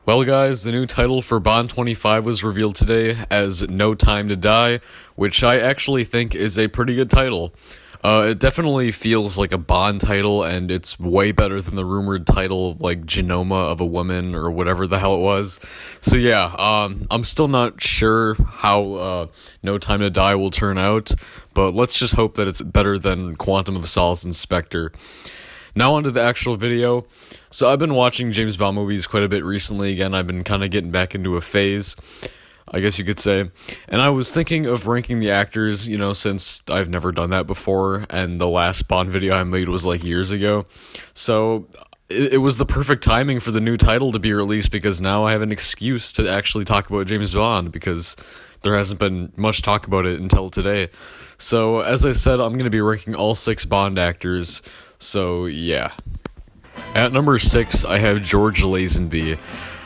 Well, guys, the new title for Bond 25 was revealed today as No Time to Die, which I actually think is a pretty good title. It definitely feels like a Bond title, and it's way better than the rumored title like Genoma of a Woman or whatever the hell it was. So yeah, I'm still not sure how No Time to Die will turn out, but let's just hope that it's better than Quantum of Solace and Spectre. Now onto the actual video. So I've been watching James Bond movies quite a bit recently. Again, I've been kind of getting back into a phase, I guess you could say. And I was thinking of ranking the actors, since I've never done that before, and the last Bond video I made was like years ago. So it was the perfect timing for the new title to be released, because now I have an excuse to actually talk about James Bond, because there hasn't been much talk about it until today. So as I said, I'm going to be ranking all 6 Bond actors. So yeah. At number 6, I have George Lazenby.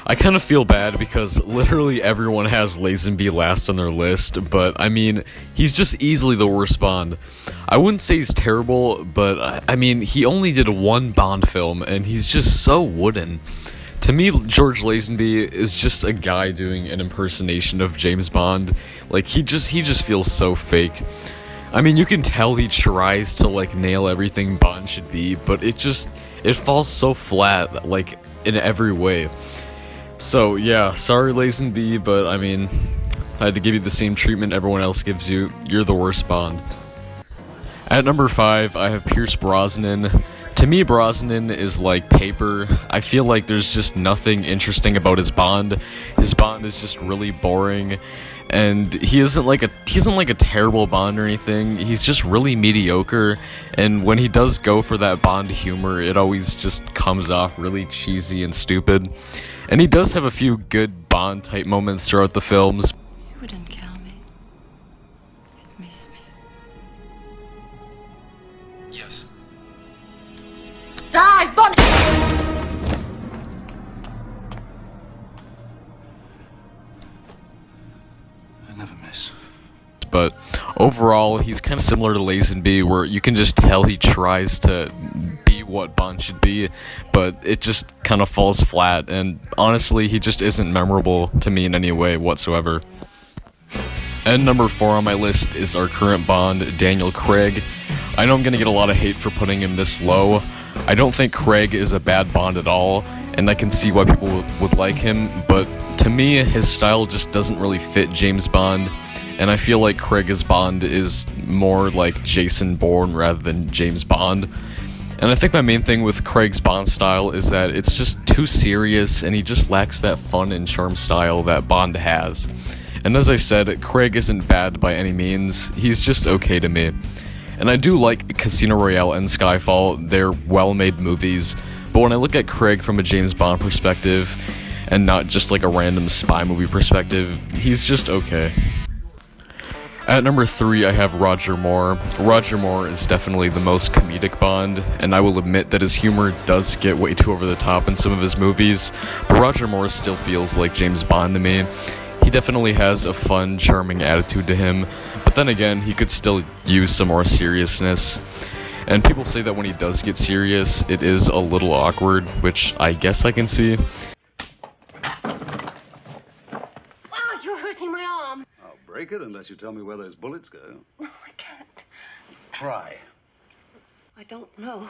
I kind of feel bad because literally everyone has Lazenby last on their list, but I mean, he's just easily the worst Bond. I wouldn't say he's terrible, but I mean, he only did one Bond film, and he's just so wooden. To me, George Lazenby is just a guy doing an impersonation of James Bond. Like, he just feels so fake. I mean, you can tell he tries to, nail everything Bond should be, but it falls so flat, in every way. So, yeah, sorry, Lazenby, but, I mean, I had to give you the same treatment everyone else gives you. You're the worst Bond. At number 5, I have Pierce Brosnan. To me, Brosnan is like paper. I feel like there's just nothing interesting about his Bond. His Bond is just really boring. And he isn't like a terrible Bond or anything. He's just really mediocre, and when he does go for that Bond humor, it always just comes off really cheesy and stupid. And he does have a few good Bond type moments throughout the films. You wouldn't kill me. You'd miss me. Yes. Die, Bond! Never miss. But overall, he's kind of similar to Lazenby, where you can just tell he tries to be what Bond should be, but it just kind of falls flat, and honestly, he just isn't memorable to me in any way whatsoever. And number 4 on my list is our current Bond, Daniel Craig. I know I'm going to get a lot of hate for putting him this low. I don't think Craig is a bad Bond at all, and I can see why people would like him, but to me, his style just doesn't really fit James Bond, and I feel like Craig's Bond is more like Jason Bourne rather than James Bond. And I think my main thing with Craig's Bond style is that it's just too serious, and he just lacks that fun and charm style that Bond has. And as I said, Craig isn't bad by any means, he's just okay to me. And I do like Casino Royale and Skyfall, they're well-made movies, but when I look at Craig from a James Bond perspective, and not just like a random spy movie perspective, he's just okay. At number 3, I have Roger Moore. Roger Moore is definitely the most comedic Bond, and I will admit that his humor does get way too over the top in some of his movies, but Roger Moore still feels like James Bond to me. He definitely has a fun, charming attitude to him, but then again, he could still use some more seriousness. And people say that when he does get serious, it is a little awkward, which I guess I can see. Break it unless you tell me where those bullets go. No, I can't. Try. I don't know.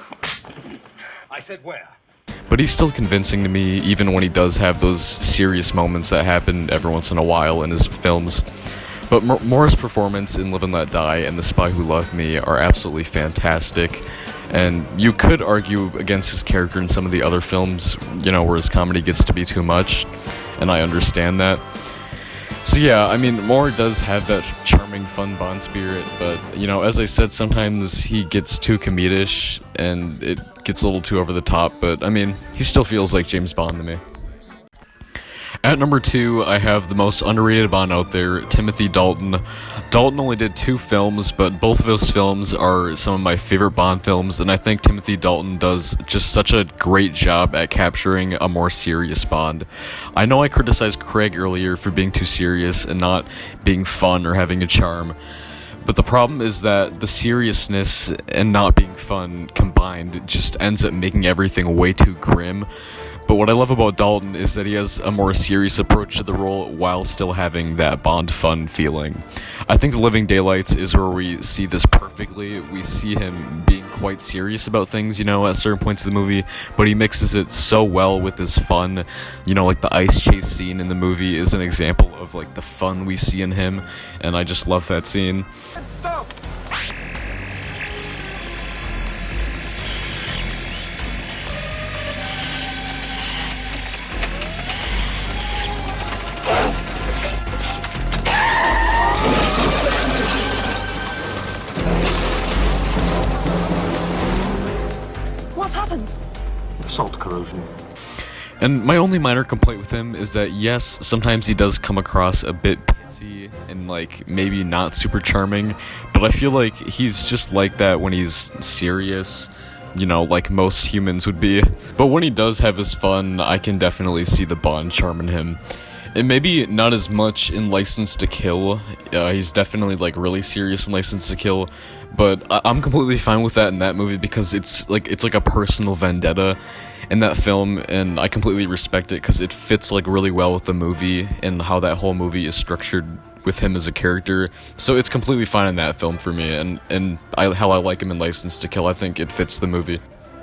I said where? But he's still convincing to me, even when he does have those serious moments that happen every once in a while in his films. But Moore's performance in Live and Let Die and The Spy Who Loved Me are absolutely fantastic. And you could argue against his character in some of the other films, where his comedy gets to be too much, and I understand that. So yeah, I mean, Moore does have that charming, fun Bond spirit, but, as I said, sometimes he gets too comedic, and it gets a little too over the top, but, I mean, he still feels like James Bond to me. At number 2, I have the most underrated Bond out there, Timothy Dalton. Dalton only did 2 films, but both of those films are some of my favorite Bond films, and I think Timothy Dalton does just such a great job at capturing a more serious Bond. I know I criticized Craig earlier for being too serious and not being fun or having a charm, but the problem is that the seriousness and not being fun combined just ends up making everything way too grim. But what I love about Dalton is that he has a more serious approach to the role while still having that Bond fun feeling. I think The Living Daylights is where we see this perfectly. We see him being quite serious about things, at certain points of the movie, but he mixes it so well with his fun. Like the ice chase scene in the movie is an example of like the fun we see in him, and I just love that scene. Stop! What happened? Salt corrosion. And my only minor complaint with him is that, yes, sometimes he does come across a bit pissy and, like, maybe not super charming, but I feel like he's just like that when he's serious, like most humans would be. But when he does have his fun, I can definitely see the Bond charm in him. And maybe not as much in License to Kill. He's definitely, like, really serious in License to Kill, but I'm completely fine with that in that movie because it's like a personal vendetta in that film, and I completely respect it because it fits like really well with the movie and how that whole movie is structured with him as a character. So it's completely fine in that film for me, and how I like him in License to Kill, I think it fits the movie.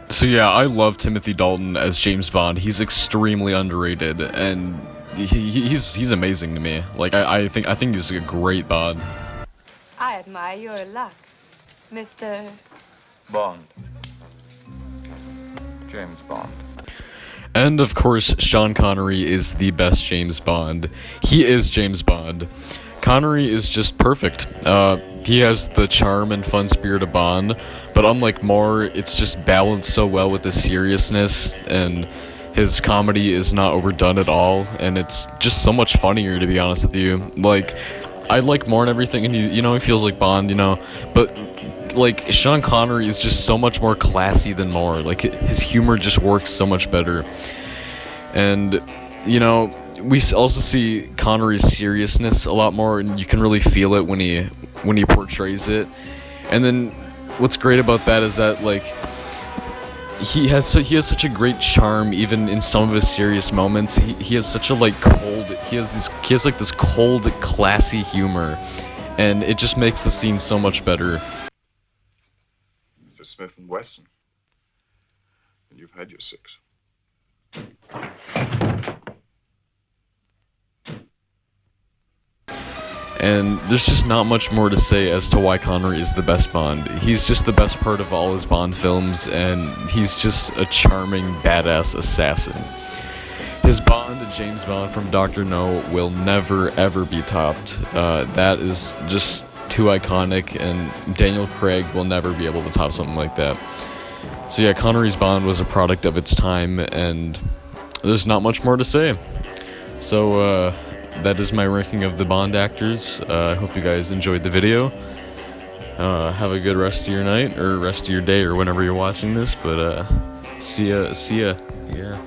So yeah, I love Timothy Dalton as James Bond. He's extremely underrated, and he's amazing to me. Like I think he's a great Bond. I admire your luck, Mr. Bond. James Bond. And of course, Sean Connery is the best James Bond. He is James Bond. Connery is just perfect. He has the charm and fun spirit of Bond, but unlike Moore, it's just balanced so well with the seriousness, and his comedy is not overdone at all, and it's just so much funnier, to be honest with you. Like, I like Moore and everything, and he feels like Bond, but like Sean Connery is just so much more classy than Moore. Like his humor just works so much better, and we also see Connery's seriousness a lot more, and you can really feel it when he portrays it. And then what's great about that is that like he has such a great charm even in some of his serious moments. He has such a he has this cold, classy humor, and it just makes the scene so much better. Mr. Smith & Wesson. And you've had your 6. And there's just not much more to say as to why Connery is the best Bond. He's just the best part of all his Bond films, and he's just a charming, badass assassin. His Bond, James Bond from Dr. No, will never, ever be topped. That is just too iconic, and Daniel Craig will never be able to top something like that. So yeah, Connery's Bond was a product of its time, and there's not much more to say. So, that is my ranking of the Bond actors. I hope you guys enjoyed the video. Have a good rest of your night, or rest of your day, or whenever you're watching this, but see ya, yeah.